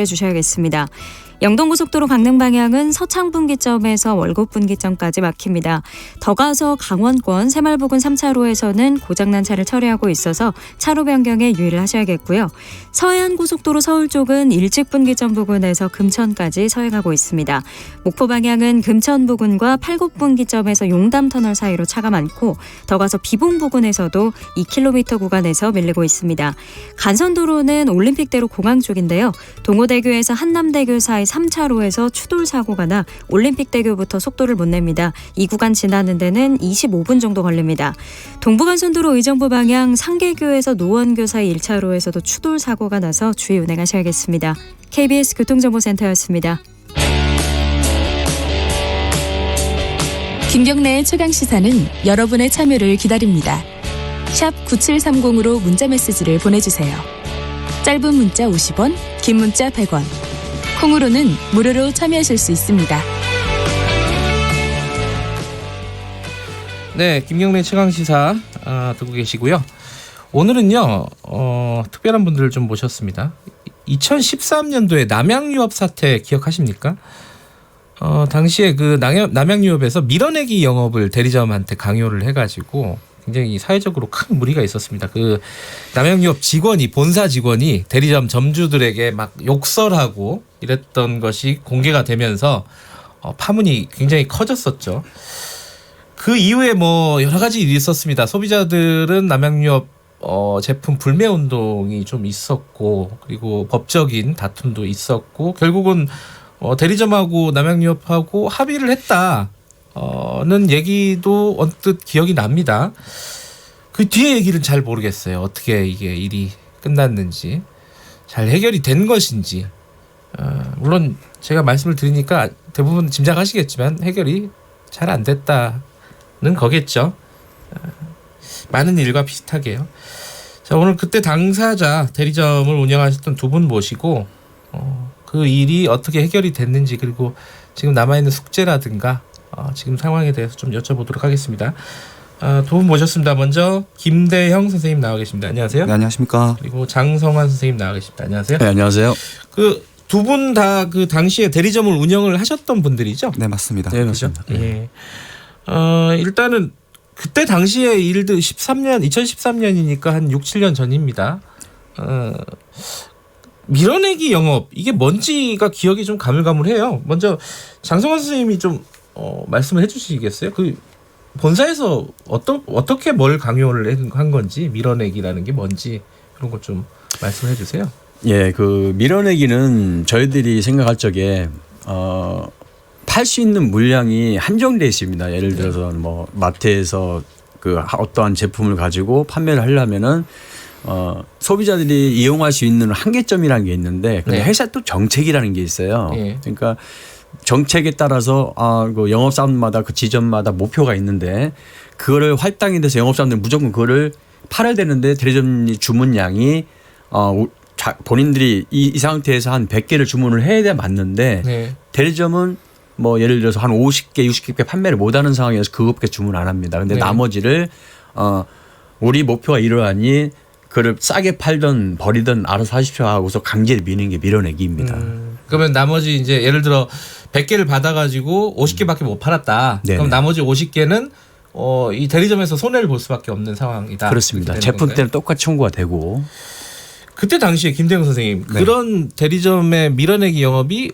해주셔야겠습니다. 영동고속도로 강릉 방향은 서창분기점에서 월곡분기점까지 막힙니다. 더 가서 강원권 새말부근 3차로에서는 고장난 차를 처리하고 있어서 차로 변경에 유의를 하셔야겠고요. 서해안고속도로 서울 쪽은 일직분기점 부근에서 금천까지 서행하고 있습니다. 목포 방향은 금천 부근과 팔곡분기점에서 용담터널 사이로 차가 많고 더 가서 비봉 부근에서도 2km 구간에서 밀리고 있습니다. 간선도로는 올림픽대로 공항 쪽인데요. 동호대교에서 한남대교 사이 3차로에서 추돌 사고가 나 올림픽대교부터 속도를 못 냅니다. 이 구간 지나는 데는 25분 정도 걸립니다. 동부간선도로 의정부 방향 상계교에서 노원교 사이 1차로에서도 추돌 사고가 나서 주의 운행하셔야겠습니다. KBS 교통정보센터였습니다. 김경래의 최강시사는 여러분의 참여를 기다립니다. 샵 9730으로 문자메시지를 보내주세요. 짧은 문자 50원, 긴 문자 100원. 콩으로는 무료로 참여하실 수 있습니다. 네, 김경래 최강시사 듣고 계시고요. 오늘은요 특별한 분들을 좀 모셨습니다. 2013년도에 남양유업 사태 기억하십니까? 당시에 그 남양유업에서 밀어내기 영업을 대리점한테 강요를 해가지고 굉장히 사회적으로 큰 무리가 있었습니다. 그 남양유업 직원이 본사 직원이 대리점 점주들에게 막 욕설하고 이랬던 것이 공개가 되면서 파문이 굉장히 커졌었죠. 그 이후에 뭐 여러 가지 일이 있었습니다. 소비자들은 남양유업 제품 불매 운동이 좀 있었고 그리고 법적인 다툼도 있었고 결국은 대리점하고 남양유업하고 합의를 했다는 얘기도 언뜻 기억이 납니다. 그 뒤에 얘기를 잘 모르겠어요. 어떻게 이게 일이 끝났는지 잘 해결이 된 것인지 물론 제가 말씀을 드리니까 대부분 짐작하시겠지만 해결이 잘 안 됐다는 거겠죠. 많은 일과 비슷하게요. 자, 오늘 그때 당사자 대리점을 운영하셨던 두 분 모시고 그 일이 어떻게 해결이 됐는지 그리고 지금 남아있는 숙제라든가 지금 상황에 대해서 좀 여쭤보도록 하겠습니다. 두 분 모셨습니다. 먼저 김대형 선생님 나와 계십니다. 안녕하세요. 네, 안녕하십니까. 그리고 장성환 선생님 나와 계십니다. 안녕하세요. 네, 안녕하세요. 그 두 분 다 그 당시에 대리점을 운영을 하셨던 분들이죠? 네, 맞습니다. 네, 맞습니다. 예. 일단은 그때 당시에 일들 2013년이니까 한 6, 7년 전입니다. 밀어내기 영업 이게 뭔지가 기억이 좀 가물가물해요. 먼저 장성환 선생님이 좀 말씀을 해주시겠어요? 그 본사에서 어떻게 뭘 강요를 한 건지 밀어내기라는 게 뭔지 그런 것 좀 말씀해 주세요. 예, 그 밀어내기는 저희들이 생각할 적에 팔 수 있는 물량이 한정돼 있습니다. 예를 들어서 뭐 마트에서 그 어떠한 제품을 가지고 판매를 하려면은 소비자들이 이용할 수 있는 한계점이라는 게 있는데 근데 회사 또 정책이라는 게 있어요. 그러니까 정책에 따라서 그 영업사원마다 그 지점마다 목표가 있는데 그거를 할당이 돼서 영업사원들 무조건 그거를 팔아야 되는데 대리점 주문량이 본인들이 이 상태에서 한 100개를 주문을 해야 돼 맞는데 대리점은 뭐 예를 들어서 한 50개, 60개 판매를 못하는 상황이어서 그것밖에 주문 안 합니다. 근데 나머지를 우리 목표가 이러하니 그걸 싸게 팔든 버리든 알아서 하십시오 하고서 강제로 미는 게 밀어내기입니다. 그러면 나머지 이제 예를 들어 100개를 받아가지고 50개밖에 못 팔았다. 네네. 그럼 나머지 50개는 이 대리점에서 손해를 볼 수밖에 없는 상황이다. 그렇습니다. 제품 때는 똑같이 청구가 되고. 그때 당시에 김대영 선생님 그런 대리점의 밀어내기 영업이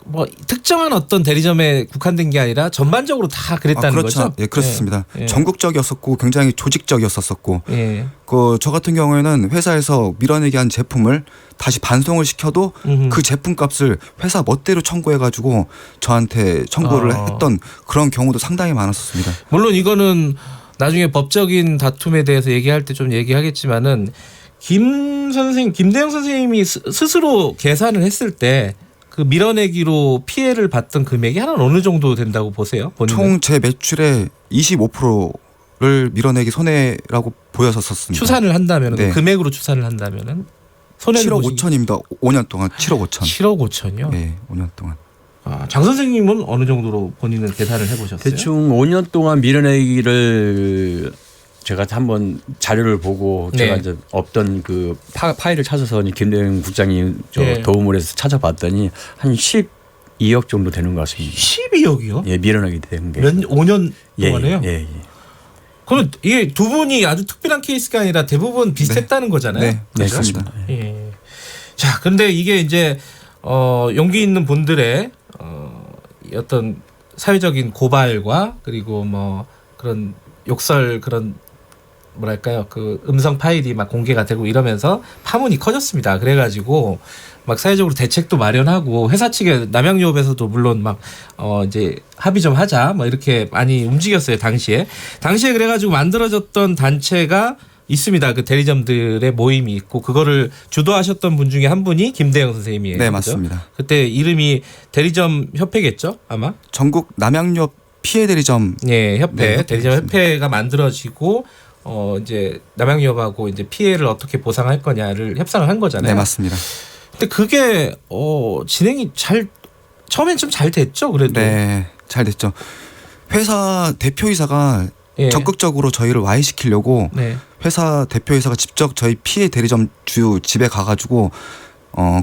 뭐 특정한 어떤 대리점에 국한된 게 아니라 전반적으로 다 그랬다는 그렇죠. 거죠? 예, 그렇습니다. 전국적이었었고 굉장히 조직적이었었고 그 저 같은 경우에는 회사에서 밀어내기 한 제품을 다시 반송을 시켜도 그 제품값을 회사 멋대로 청구해가지고 저한테 청구를 했던 그런 경우도 상당히 많았었습니다. 물론 이거는 나중에 법적인 다툼에 대해서 얘기할 때 좀 얘기하겠지만은 김대영 선생님이 스스로 계산을 했을 때 그 밀어내기로 피해를 봤던 금액이 한 어느 정도 된다고 보세요? 총 제 매출의 25%를 밀어내기 손해라고 보였었습니다. 추산을 한다면 그 금액으로 추산을 한다면은 손해를 7억 5천입니다. 5년 동안 7억 5천. 7억 5천이요? 네, 5년 동안. 장 선생님은 어느 정도로 본인은 계산을 해보셨어요? 대충 5년 동안 밀어내기를 제가 한번 자료를 보고 네. 제가 이제 없던 그 파일을 찾아서 김대영 국장이 네. 도움을 해서 찾아봤더니 한 12억 정도 되는 것 같습니다. 12억이요? 예, 밀어내게 된 게. 5년 5년 동안에요? 예. 그럼 이게 두 분이 아주 특별한 케이스가 아니라 대부분 비슷했다는 거잖아요. 네, 그렇죠? 그렇습니다. 예. 자, 근데 이게 이제 용기 있는 분들의 어떤 사회적인 고발과 그리고 뭐 그런 욕설 그런 뭐랄까요 그 음성 파일이 막 공개가 되고 이러면서 파문이 커졌습니다. 그래가지고 막 사회적으로 대책도 마련하고 회사 측에 남양유업에서도 물론 막 이제 합의 좀 하자 뭐 이렇게 많이 움직였어요. 당시에 그래가지고 만들어졌던 단체가 있습니다. 그 대리점들의 모임이 있고 그거를 주도하셨던 분 중에 한 분이 김대영 선생님이에요. 네, 그죠? 맞습니다. 그때 이름이 대리점 협회겠죠, 아마. 전국 남양유업 피해 대리점 네, 협회 네, 대리점 협회였습니다. 협회가 만들어지고 이제 남양유업하고 이제 피해를 어떻게 보상할 거냐를 협상을 한 거잖아요. 네, 맞습니다. 근데 그게 진행이 처음엔 좀 잘 됐죠, 그래도. 네, 잘 됐죠. 회사 대표이사가 예. 적극적으로 저희를 와해시키려고 네. 회사 대표이사가 직접 저희 피해 대리점 주 집에 가가지고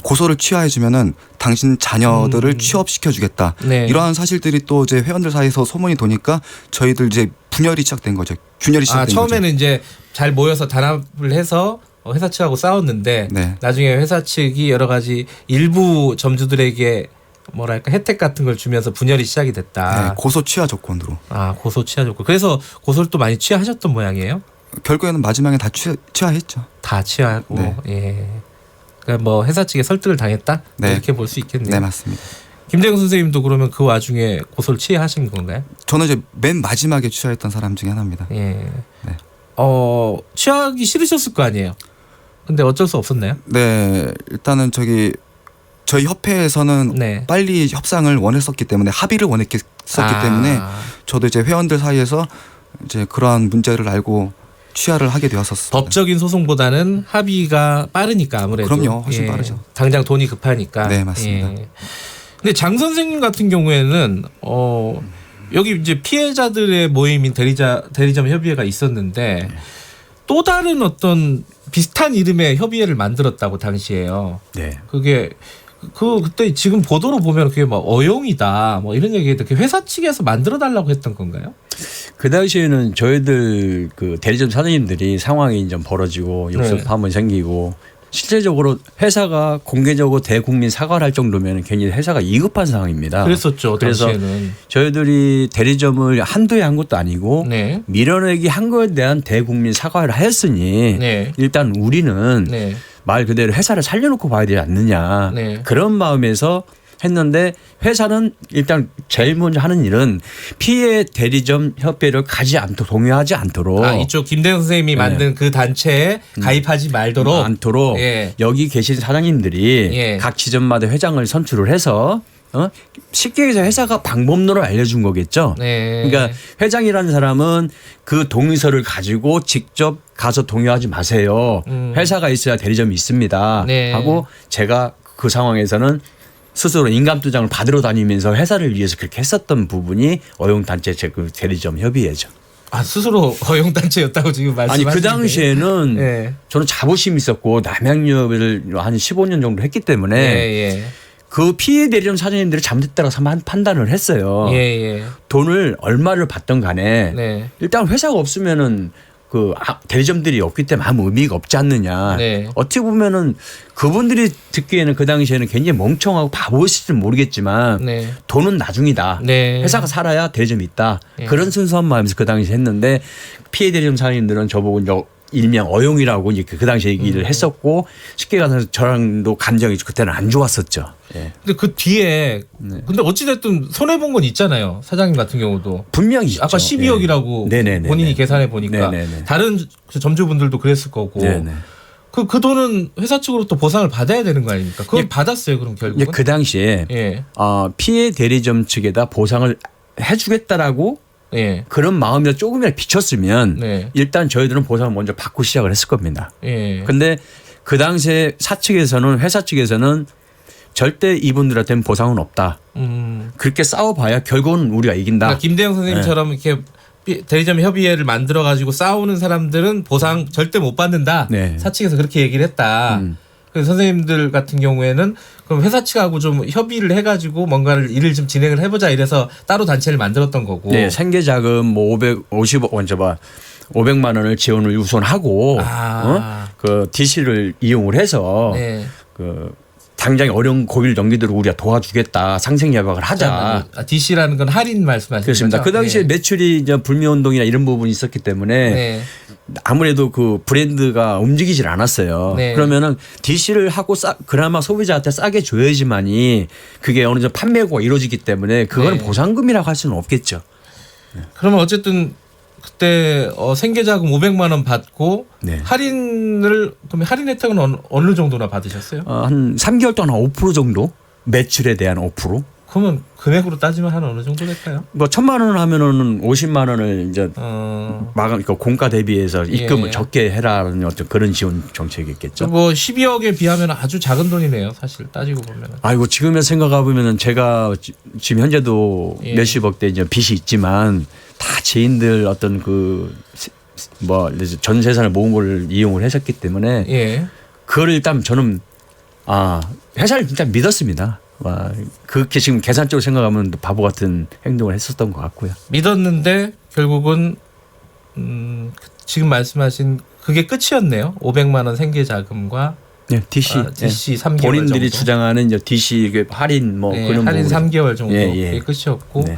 고소를 취하해주면은 당신 자녀들을 취업시켜주겠다. 네. 이러한 사실들이 또 이제 회원들 사이에서 소문이 도니까 저희들 이제 분열이 시작된 거죠. 균열이 시작된 거죠. 처음에는 이제 잘 모여서 단합을 해서 회사 측하고 싸웠는데 네. 나중에 회사 측이 여러 가지 일부 점주들에게 뭐랄까 혜택 같은 걸 주면서 분열이 시작이 됐다. 네, 고소 취하 조건으로. 고소 취하셨고 그래서 고소를 또 많이 취하하셨던 모양이에요. 결국에는 마지막에 다 취하했죠. 다 취하고 네. 예. 그러니까 뭐 회사 측에 설득을 당했다 네. 이렇게 볼 수 있겠네요. 네, 맞습니다. 김대영 선생님도 그러면 그 와중에 고소를 취하신 건가요? 저는 이제 맨 마지막에 취하했던 사람 중에 하나입니다. 예. 네. 취하기 싫으셨을 거 아니에요. 근데 어쩔 수 없었나요? 네, 일단은 저희 협회에서는 네. 빨리 협상을 원했었기 때문에 합의를 원했었기 때문에 저도 이제 회원들 사이에서 이제 그러한 문제를 알고 취하를 하게 되었었습니다. 법적인 소송보다는 합의가 빠르니까 아무래도. 그럼요, 훨씬 빠르죠. 당장 돈이 급하니까. 네, 맞습니다. 예. 근데 장 선생님 같은 경우에는 여기 이제 피해자들의 모임인 대리점 협의회가 있었는데 또 다른 어떤 비슷한 이름의 협의회를 만들었다고 당시에요. 네. 그게 그때 지금 보도로 보면 그게 뭐 어용이다 뭐 이런 얘기했던 그 회사 측에서 만들어 달라고 했던 건가요? 그 당시에는 저희들 그 대리점 사장님들이 상황이 좀 벌어지고 욕설 네. 파문이 생기고 실제적으로 회사가 공개적으로 대국민 사과를 할 정도면 괜히 회사가 이급한 상황입니다. 그랬었죠. 그래서 당시에는. 저희들이 대리점을 한두 해 한 것도 아니고 네. 밀어내기 한 거에 대한 대국민 사과를 하였으니 네. 일단 우리는 네. 말 그대로 회사를 살려놓고 봐야 되지 않느냐 네. 그런 마음에서 했는데 회사는 일단 제일 먼저 하는 일은 피해 대리점 협회를 가지 않도록 동요하지 않도록 이쪽 김대영 선생님이 만든 그 단체에 가입하지 말도록 않도록 예. 여기 계신 사장님들이 예. 각 지점마다 회장을 선출을 해서 쉽게 해서 회사가 방법론을 알려준 거겠죠. 네. 그러니까 회장이라는 사람은 그 동의서를 가지고 직접 가서 동요하지 마세요. 회사가 있어야 대리점이 있습니다. 네. 하고 제가 그 상황에서는 스스로 인감도장을 받으러 다니면서 회사를 위해서 그렇게 했었던 부분이 어용단체 그 대리점 협의회죠. 스스로 허용단체였다고 지금 말씀하시는데. 아니 그 당시에는 예. 저는 자부심이 있었고 남양유업을 한 15년 정도 했기 때문에 예. 그 피해 대리점 사장님들이 잘못했다고 판단을 했어요. 예. 돈을 얼마를 받던 간에 네. 일단 회사가 없으면은 그 대리점들이 없기 때문에 아무 의미가 없지 않느냐. 네. 어떻게 보면은 그분들이 듣기에는 그 당시에는 굉장히 멍청하고 바보일지는 모르겠지만 네. 돈은 나중이다. 네. 회사가 살아야 대리점이 있다. 예. 그런 순수한 마음에서 그 당시에 했는데 피해 대리점 사장님들은 저보고 이제 일명 어용이라고 이제 그 당시에 얘기를 했었고 쉽게 가서 저랑도 감정이 그때는 안 좋았었죠. 예. 근데 그 뒤에 근데 어찌됐든 손해본 건 있잖아요. 사장님 같은 경우도. 분명히 있죠. 아까 12억이라고 네네네. 본인이 계산해 보니까 네네네. 다른 점주분들도 그랬을 거고 네네. 그 돈은 회사 측으로 또 보상을 받아야 되는 거 아닙니까? 그걸 받았어요 그럼 이제 결국은? 그 당시에 예. 피해 대리점 측에다 보상을 해주겠다라고 예. 그런 마음이 조금이라도 비쳤으면 네. 일단 저희들은 보상을 먼저 받고 시작을 했을 겁니다. 예. 근데 그 당시에 회사 측에서는 절대 이분들한테는 보상은 없다. 그렇게 싸워봐야 결국은 우리가 이긴다. 그러니까 김대영 선생님처럼 이렇게 대리점 협의회를 만들어 가지고 싸우는 사람들은 보상 절대 못 받는다. 네. 사측에서 그렇게 얘기를 했다. 그래서 선생님들 같은 경우에는 그럼 회사 측하고 좀 협의를 해가지고 뭔가를 일을 좀 진행을 해보자 이래서 따로 단체를 만들었던 거고. 네, 생계자금 뭐 500만 원을 지원을 우선하고 그 DC를 이용을 해서 네. 그 당장에 어려운 고비를 넘기도록 우리가 도와주겠다. 상생협약을 하자. DC라는 건 할인 말씀하시는 그렇습니다. 거죠? 그 당시에 네. 매출이 이제 불매운동이나 이런 부분이 있었기 때문에 네. 아무래도 그 브랜드가 움직이질 않았어요. 네. 그러면은 DC를 하고 그나마 소비자한테 싸게 줘야지만이 그게 어느 정도 판매고가 이루어지기 때문에 그거는 네. 보상금이라고 할 수는 없겠죠. 그러면 어쨌든 그때 생계자금 500만 원 받고 네. 할인을 그럼 할인 혜택은 어느 정도나 받으셨어요? 한 3개월 동안 한 5% 정도 매출에 대한 5%. 그러면 금액으로 따지면 한 어느 정도 될까요? 뭐 1,000만 원 하면은 50만 원을 이제 마감 그러니까 공가 대비해서 입금을 예. 적게 해라는 어떤 그런 지원 정책이겠죠. 뭐 12억에 비하면 아주 작은 돈이네요, 사실 따지고 보면은. 아이고 지금에 생각해 보면은 제가 지금 현재도 예. 몇십억대 이제 빚이 있지만 다 지인들 어떤 그 뭐 전 재산을 모은 걸 이용을 했었기 때문에 예. 그걸 일단 저는 회사를 진짜 믿었습니다. 와, 그렇게 지금 계산적으로 생각하면 바보 같은 행동을 했었던 것 같고요. 믿었는데 결국은 지금 말씀하신 그게 끝이었네요. 500만 원 생계 자금과 네, DC, DC 3개월 본인들이 정도. 주장하는 이제 DC 할인 뭐 네, 그런 할인 부분에서. 3개월 정도 예, 그게 예. 끝이었고 네.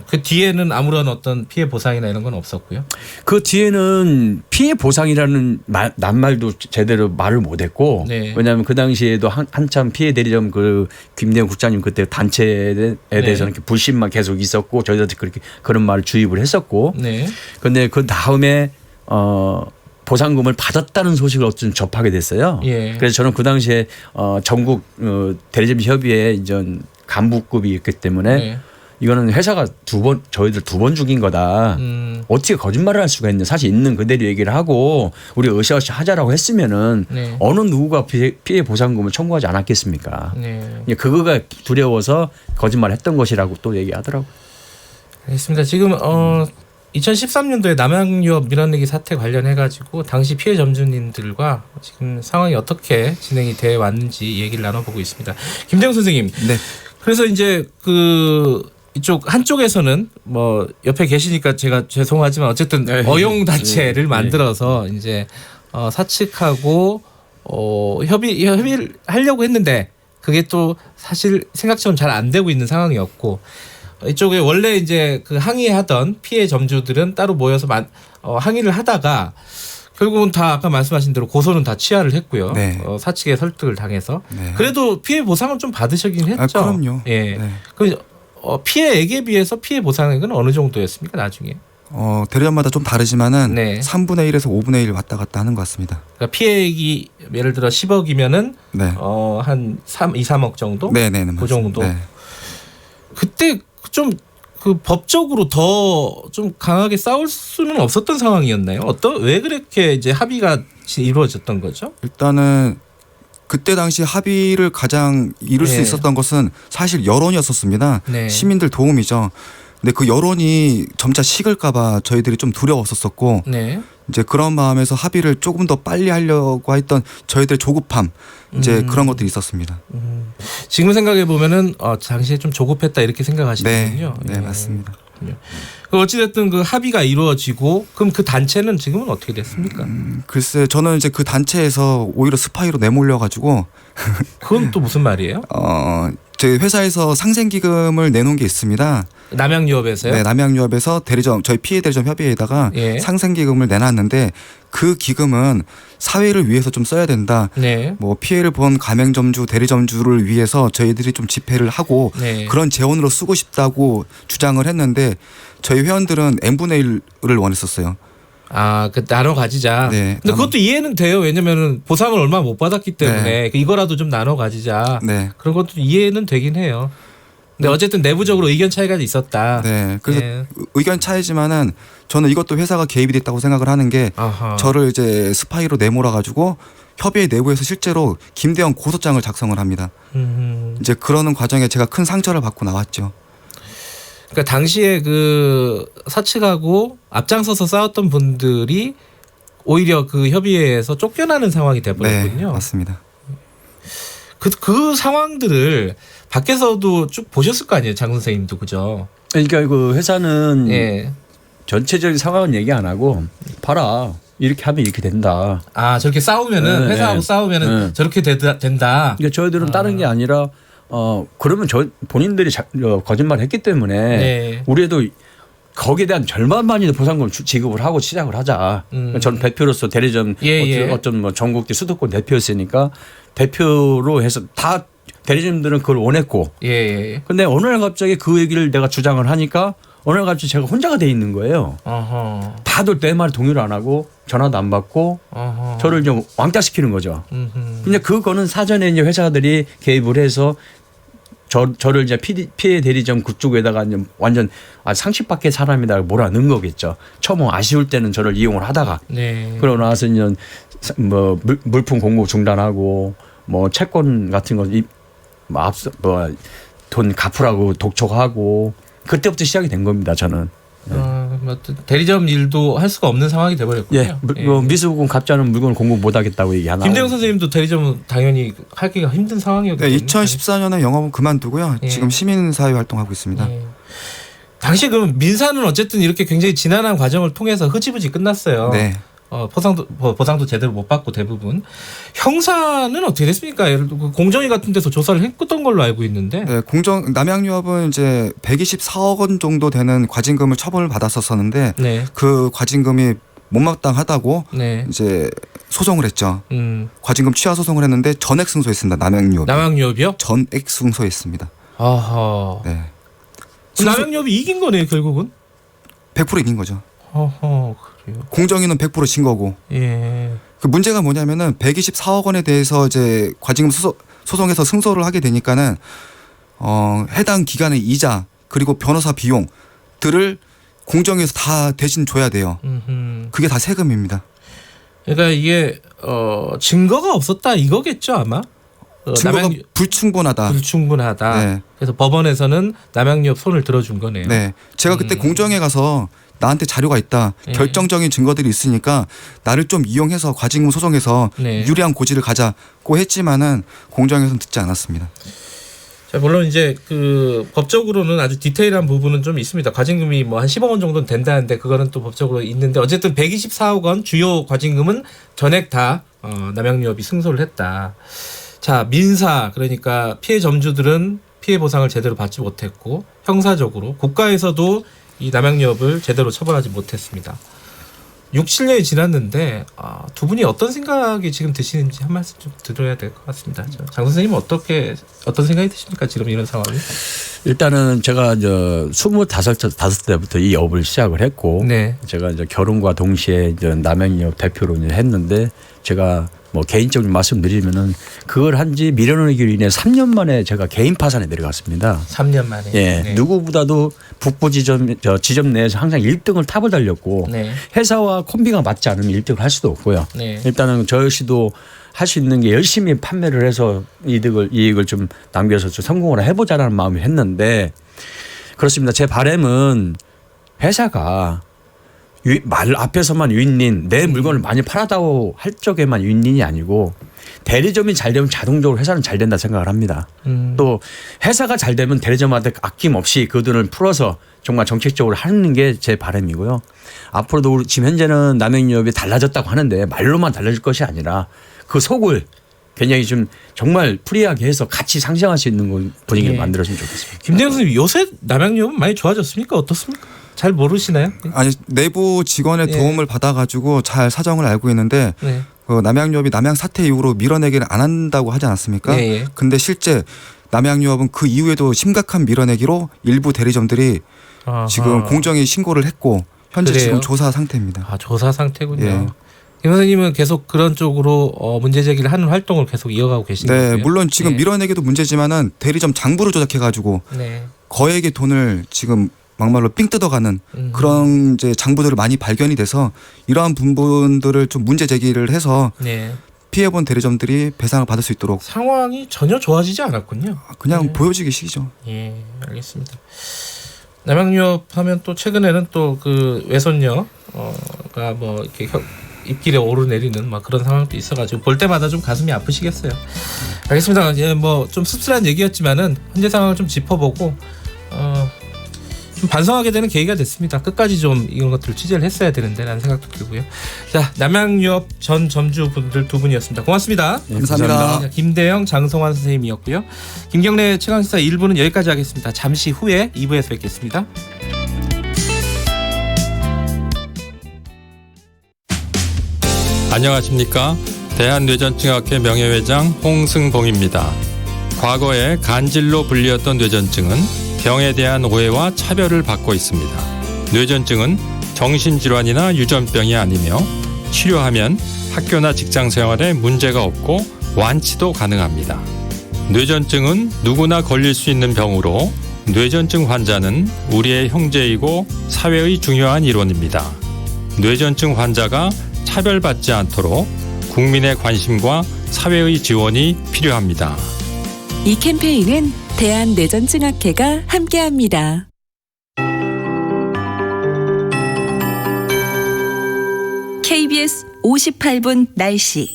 그 뒤에는 아무런 어떤 피해 보상이나 이런 건 없었고요. 그 뒤에는 피해 보상이라는 낱말도 제대로 말을 못했고 네. 왜냐하면 그 당시에도 한참 피해 대리점 그 김대영 국장님 그때 단체에 대해서는 이렇게 불신만 계속 있었고 저희한테 그렇게 그런 말을 주입을 했었고 네. 그런데 그 다음에 보상금을 받았다는 소식을 어쨌든 접하게 됐어요. 예. 그래서 저는 그 당시에 전국 대리점 협의회 이전 간부급이 있기 때문에 네. 이거는 회사가 저희들 2번 죽인 거다. 어떻게 거짓말을 할 수가 있냐. 사실 있는 그대로 얘기를 하고 우리가 으쌰으쌰 하자라고 했으면은 네. 어느 누구가 피해 보상금을 청구하지 않았겠습니까. 네. 그거가 두려워서 거짓말을 했던 것이라고 또 얘기하더라고요. 알겠습니다. 지금 2013년도에 남양유업 밀어내기 사태 관련해 가지고 당시 피해 점주님들과 지금 상황이 어떻게 진행이 돼 왔는지 얘기를 나눠보고 있습니다. 김대영 선생님. 네. 그래서 이제 이쪽 한쪽에서는 뭐 옆에 계시니까 제가 죄송하지만 어쨌든 어용 단체를 만들어서 이제 사측하고 협의를 하려고 했는데 그게 또 사실 생각처럼 잘 안 되고 있는 상황이었고 이쪽에 원래 이제 그 항의하던 피해 점주들은 따로 모여서 항의를 하다가 결국은 다 아까 말씀하신 대로 고소는 다 취하를 했고요. 네. 사측의 설득을 당해서 네. 그래도 피해 보상은 좀 받으시긴 했죠. 그럼요. 예. 네. 그 피해액에 비해서 피해 보상액은 어느 정도였습니까 나중에? 대리점마다 좀 다르지만은 네. 3분의 1에서 5분의 1 왔다 갔다 하는 것 같습니다. 그러니까 피해액이 예를 들어 10억이면은 네. 한 2, 3억 정도? 네네. 그 정도. 네. 그때 좀 그 법적으로 더 좀 강하게 싸울 수는 없었던 상황이었나요? 왜 그렇게 이제 합의가 이루어졌던 거죠? 일단은 그때 당시 합의를 가장 이룰 수 네. 있었던 것은 사실 여론이었었습니다. 네. 시민들 도움이죠. 근데 그 여론이 점차 식을까봐 저희들이 좀 두려웠었고 네. 이제 그런 마음에서 합의를 조금 더 빨리 하려고 했던 저희들의 조급함 이제 그런 것들이 있었습니다. 지금 생각해 보면은 당시에 좀 조급했다 이렇게 생각하시는군요. 네, 맞습니다. 어찌됐든 그 합의가 이루어지고 그럼 그 단체는 지금은 어떻게 됐습니까? 글쎄 저는 이제 그 단체에서 오히려 스파이로 내몰려 가지고 그건 또 무슨 말이에요? 저희 회사에서 상생기금을 내놓은 게 있습니다. 남양유업에서요? 네, 남양유업에서 저희 피해 대리점 협의회에다가 예. 상생기금을 내놨는데 그 기금은 사회를 위해서 좀 써야 된다. 네. 뭐 피해를 본 가맹점주, 대리점주를 위해서 저희들이 좀 집회를 하고 네. 그런 재원으로 쓰고 싶다고 주장을 했는데 저희 회원들은 n분의 1을 원했었어요. 그 나눠 가지자. 네, 근데 그것도 이해는 돼요. 왜냐면은 보상을 얼마 못 받았기 때문에 이거라도 좀 나눠 가지자. 네. 그런 것도 이해는 되긴 해요. 근데 어쨌든 내부적으로 의견 차이가 있었다. 네. 그래서 네. 의견 차이지만은 저는 이것도 회사가 개입이 됐다고 생각을 하는 게 아하. 저를 이제 스파이로 내몰아 가지고 협의회 내부에서 실제로 김대영 고소장을 작성을 합니다. 이제 그러는 과정에 제가 큰 상처를 받고 나왔죠. 그러니까 당시에 그 사측하고 앞장서서 싸웠던 분들이 오히려 그 협의회에서 쫓겨나는 상황이 돼버렸군요. 네, 맞습니다. 그 상황들을 밖에서도 쭉 보셨을 거 아니에요, 장 선생님도. 그죠? 그러니까 그 회사는 예. 전체적인 상황은 얘기 안 하고 봐라 이렇게 하면 이렇게 된다. 아, 저렇게 싸우면은 네, 회사하고 네. 싸우면은 네. 저렇게 된다. 그러니까 저희들은 다른 게 아니라 그러면 본인들이 거짓말을 했기 때문에 네. 우리도 거기에 대한 절반만이라도 보상금을 지급을 하고 시작을 하자. 저는 대표로서 대리점 어떤 뭐 전국대 수도권 대표였으니까 대표로 해서 다 대리점들은 그걸 원했고. 예. 근데 어느 날 갑자기 그 얘기를 내가 주장을 하니까 어느 날 갑자기 제가 혼자가 돼 있는 거예요. 어허. 다들 내 말 동의를 안 하고 전화도 안 받고 어허. 저를 좀 왕따시키는 거죠. 음흠. 근데 그거는 사전에 이제 회사들이 개입을 해서 저를 이제 피해 대리점 그쪽에다가 이제 완전 상식 밖의 사람이다 몰아넣은 거겠죠. 처음 아쉬울 때는 저를 이용을 하다가 네. 그러고 나서 이제 뭐 물품 공급 중단하고 뭐 채권 같은 거 앞서 돈 갚으라고 독촉하고 그때부터 시작이 된 겁니다. 저는. 뭐 대리점 일도 할 수가 없는 상황이 돼버렸군요. 예, 미수금 갚지 않은 물건을 공급 못하겠다고 얘기하나. 김대영 선생님도 대리점은 당연히 하기가 힘든 상황이었거든요. 네, 2014년에 영업은 그만두고요. 예. 지금 시민사회 활동하고 있습니다. 예. 당시 그럼 민사는 어쨌든 이렇게 굉장히 지난한 과정을 통해서 흐지부지 끝났어요. 네. 보상도 제대로 못 받고 대부분. 형사는 어떻게 됐습니까? 예를 들어 공정위 같은 데서 조사를 했던 걸로 알고 있는데. 네, 남양유업은 이제 124억 원 정도 되는 과징금을 처벌을 받았었는데 네. 그 과징금이 못마땅하다고 네. 이제 소송을 했죠. 과징금 취하 소송을 했는데 전액 승소했습니다. 남양유업. 남양유업이요? 전액 승소했습니다. 아하. 네. 남양유업이 이긴 거네요, 결국은. 100% 이긴 거죠. 어허, 그래요. 공정위는 100% 진 거고. 예. 그 문제가 뭐냐면은 124억 원에 대해서 이제 과징금 소송에서 승소를 하게 되니까는 해당 기간의 이자 그리고 변호사 비용들을 공정위에서 다 대신 줘야 돼요. 그게 다 세금입니다. 그러니까 이게 증거가 없었다 이거겠죠 아마. 증거가 불충분하다. 네. 그래서 법원에서는 남양유업 손을 들어준 거네요. 네, 제가 그때 공정에 가서 나한테 자료가 있다. 예. 결정적인 증거들이 있으니까 나를 좀 이용해서 과징금 소송에서 네. 유리한 고지를 가자고 했지만은 공정에서는 듣지 않았습니다. 자, 물론 이제 그 법적으로는 아주 디테일한 부분은 좀 있습니다. 과징금이 뭐 한 10억 원 정도는 된다는데 그거는 또 법적으로 있는데 어쨌든 124억 원 주요 과징금은 전액 다 남양유업이 승소를 했다. 자, 민사 그러니까 피해 점주들은 피해 보상을 제대로 받지 못했고 형사적으로 국가에서도 이 남양유업을 제대로 처벌하지 못했습니다. 6, 7년이 지났는데 두 분이 어떤 생각이 지금 드시는지 한 말씀 좀 들어야 될 것 같습니다. 장 선생님은 어떤 생각이 드십니까? 지금 이런 상황이? 일단은 제가 25때부터 이 업을 시작을 했고 네. 제가 이제 결혼과 동시에 이제 남양유업 대표로 이제 했는데 제가 뭐 개인적으로 말씀드리면은 그걸 한지 밀어넣기로 인해 3년 만에 제가 개인 파산에 내려갔습니다. 3년 만에. 예, 네. 누구보다도 북부 지점 내에서 항상 1등을 탑을 달렸고 네. 회사와 콤비가 맞지 않으면 1등을 할 수도 없고요. 네. 일단은 저 역시도 할 수 있는 게 열심히 판매를 해서 이익을 좀 남겨서 좀 성공을 해보자라는 마음이 했는데 그렇습니다. 제 바람은 회사가 말 앞에서만 윈윈 내 물건을 많이 팔았다고 할 적에만 윈윈이 아니고 대리점이 잘 되면 자동적으로 회사는 잘 된다 생각을 합니다. 또 회사가 잘 되면 대리점한테 아낌없이 그 돈을 풀어서 정말 정책적으로 하는 게 제 바람이고요. 앞으로도 지금 현재는 남양유업이 달라졌다고 하는데 말로만 달라질 것이 아니라 그 속을 굉장히 좀 정말 프리하게 해서 같이 상생할 수 있는 분위기를 만들었으면 좋겠습니다. 김대영 선생님 요새 남양유업은 많이 좋아졌습니까? 어떻습니까? 잘 모르시나요? 아니 내부 직원의 도움을 받아가지고 잘 사정을 알고 있는데 네. 그 남양유업이 남양 사태 이후로 밀어내기를 안 한다고 하지 않았습니까? 네. 근데 실제 남양유업은 그 이후에도 심각한 밀어내기로 일부 대리점들이 아하. 지금 공정위 신고를 했고 현재 그래요? 지금 조사 상태입니다. 아, 조사 상태군요. 예. 김 선생님은 계속 그런 쪽으로 문제 제기를 하는 활동을 계속 이어가고 계신 네, 거고요. 물론 지금 밀어내기도 문제지만은 대리점 장부를 조작해가지고 네. 거액의 돈을 지금 막말로 삥 뜯어가는 그런 이제 장부들을 많이 발견이 돼서 이러한 부분들을 좀 문제 제기를 해서 네. 피해본 대리점들이 배상을 받을 수 있도록 상황이 전혀 좋아지지 않았군요. 그냥 보여지기 식이죠. 예, 알겠습니다. 남양유업 하면 또 최근에는 또 그 외손녀가 뭐 이렇게 입길에 오르내리는 막 그런 상황도 있어가지고 볼 때마다 좀 가슴이 아프시겠어요. 알겠습니다. 예, 뭐 좀 씁쓸한 얘기였지만은 현재 상황을 좀 짚어보고 좀 반성하게 되는 계기가 됐습니다. 끝까지 좀 이런 것들을 취재를 했어야 되는데라는 생각도 들고요. 자, 남양유업 전 점주분들 두 분이었습니다. 고맙습니다. 네, 감사합니다. 자, 김대영, 장성환 선생님이었고요. 김경래 최강시사 1부는 여기까지 하겠습니다. 잠시 후에 2부에서 뵙겠습니다. 안녕하십니까. 대한뇌전증학회 명예회장 홍승봉입니다. 과거에 간질로 불리었던 뇌전증은 병에 대한 오해와 차별을 받고 있습니다. 뇌전증은 정신질환이나 유전병이 아니며 치료하면 학교나 직장생활에 문제가 없고 완치도 가능합니다. 뇌전증은 누구나 걸릴 수 있는 병으로 뇌전증 환자는 우리의 형제이고 사회의 중요한 일원입니다. 뇌전증 환자가 차별받지 않도록 국민의 관심과 사회의 지원이 필요합니다. 이 캠페인은 대한뇌전증학회가 함께합니다. KBS 58분 날씨.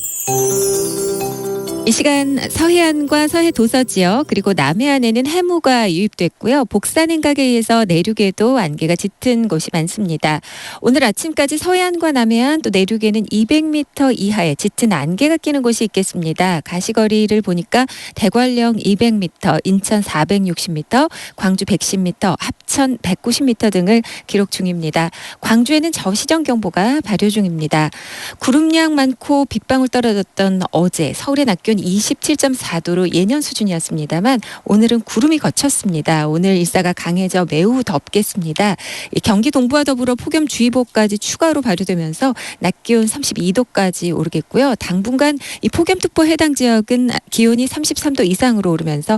이 시간 서해안과 서해 도서 지역 그리고 남해안에는 해무가 유입됐고요. 복산 행각에 의해서 내륙에도 안개가 짙은 곳이 많습니다. 오늘 아침까지 서해안과 남해안 또 내륙에는 200m 이하의 짙은 안개가 끼는 곳이 있겠습니다. 가시거리를 보니까 대관령 200m, 인천 460m, 광주 110m, 합천 190m 등을 기록 중입니다. 광주에는 저시정 경보가 발효 중입니다. 구름량 많고 빗방울 떨어졌던 어제 서울의 낮 기온 27.4도로 예년 수준이었습니다만 오늘은 구름이 걷혔습니다. 오늘 일사가 강해져 매우 덥겠습니다. 경기 동부와 더불어 폭염주의보까지 추가로 발효되면서 낮 기온 32도까지 오르겠고요. 당분간 이 폭염특보 해당 지역은 기온이 33도 이상으로 오르면서